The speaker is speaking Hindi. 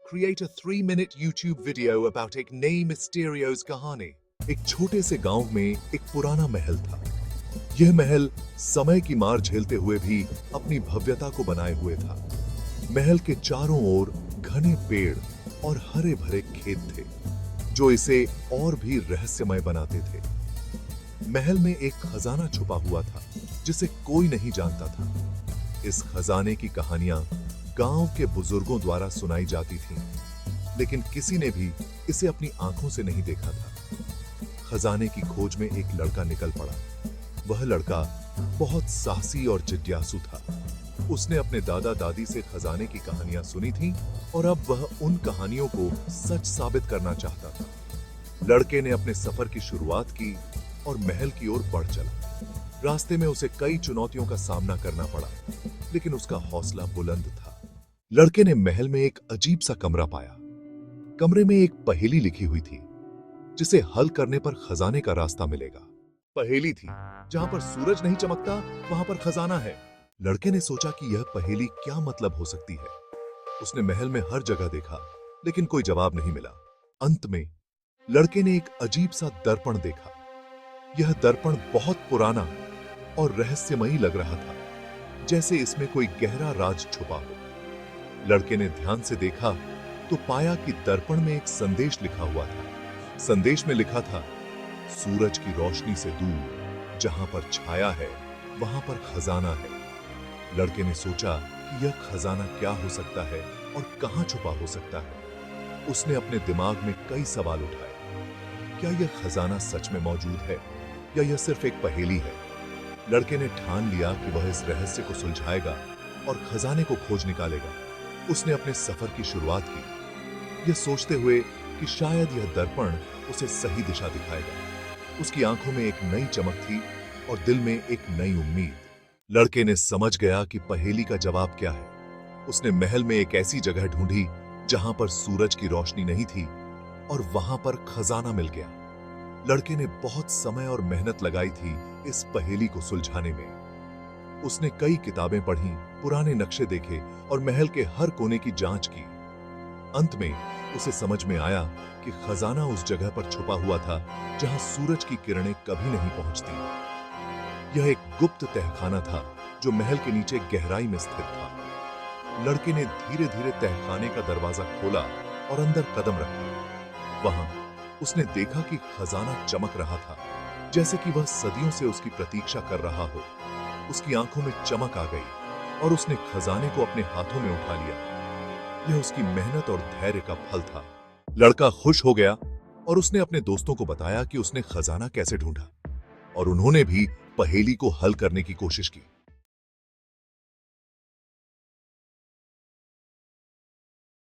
Create a 3-minute YouTube video about एक नई मिस्टीरियस कहानी। एक छोटे से गांव में एक पुराना महल था। यह महल समय की मार झेलते हुए भी अपनी भव्यता को बनाए हुए था। महल के चारों ओर घने पेड़ और हरे भरे खेत थे, जो इसे और भी रहस्यमय बनाते थे। महल में एक खजाना छुपा हुआ था, जिसे कोई नहीं जानता था। इस खजाने की कहानियां गांव के बुजुर्गों द्वारा सुनाई जाती थीं, लेकिन किसी ने भी इसे अपनी आंखों से नहीं देखा था। खजाने की खोज में एक लड़का निकल पड़ा। वह लड़का बहुत साहसी और जिज्ञासु था। उसने अपने दादा दादी से खजाने की कहानियां सुनी थीं और अब वह उन कहानियों को सच साबित करना चाहता था। लड़के ने अपने सफर की शुरुआत की और महल की ओर बढ़ चला। रास्ते में उसे कई चुनौतियों का सामना करना पड़ा, लेकिन उसका हौसला बुलंद था। लड़के ने महल में एक अजीब सा कमरा पाया। कमरे में एक पहेली लिखी हुई थी, जिसे हल करने पर खजाने का रास्ता मिलेगा। पहेली थी, जहां पर सूरज नहीं चमकता, वहां पर खजाना है। लड़के ने सोचा कि यह पहेली क्या मतलब हो सकती है। उसने महल में हर जगह देखा, लेकिन कोई जवाब नहीं मिला। अंत में लड़के ने एक अजीब सा दर्पण देखा। यह दर्पण बहुत पुराना और रहस्यमयी लग रहा था, जैसे इसमें कोई गहरा राज छुपा हो। लड़के ने ध्यान से देखा तो पाया कि दर्पण में एक संदेश लिखा हुआ था। संदेश में लिखा था, सूरज की रोशनी से दूर जहां पर छाया है, वहां पर खजाना है। लड़के ने सोचा कि यह खजाना क्या हो सकता है और कहां छुपा हो सकता है। उसने अपने दिमाग में कई सवाल उठाए। क्या यह खजाना सच में मौजूद है या यह सिर्फ एक पहेली है? लड़के ने ठान लिया कि वह इस रहस्य को सुलझाएगा और खजाने को खोज निकालेगा। उसने अपने सफर की शुरुआत की, यह सोचते हुए कि शायद यह दर्पण उसे सही दिशा दिखाएगा। उसकी आंखों में एक नई चमक थी और दिल में एक नई उम्मीद। लड़के ने समझ गया कि पहेली का जवाब क्या है। उसने महल में एक ऐसी जगह ढूंढी जहां पर सूरज की रोशनी नहीं थी और वहां पर खजाना मिल गया। लड़के ने बहुत समय और मेहनत लगाई थी इस पहेली को सुलझाने में। उसने कई किताबें पढ़ी, पुराने नक्शे देखे और महल के हर कोने की जांच की। अंत में उसे समझ में आया कि खजाना उस जगह पर छुपा हुआ था जहां सूरज की किरणें कभी नहीं पहुंचती। यह एक गुप्त तहखाना था जो महल के नीचे गहराई में स्थित था। लड़के ने धीरे धीरे तहखाने का दरवाजा खोला और अंदर कदम रखा। वहां उसने देखा कि खजाना चमक रहा था, जैसे कि वह सदियों से उसकी प्रतीक्षा कर रहा हो। उसकी आंखों में चमक आ गई और उसने खजाने को अपने हाथों में उठा लिया। यह उसकी मेहनत और धैर्य का फल था। लड़का खुश हो गया और उसने अपने दोस्तों को बताया कि उसने खजाना कैसे ढूंढा, और उन्होंने भी पहेली को हल करने की कोशिश की।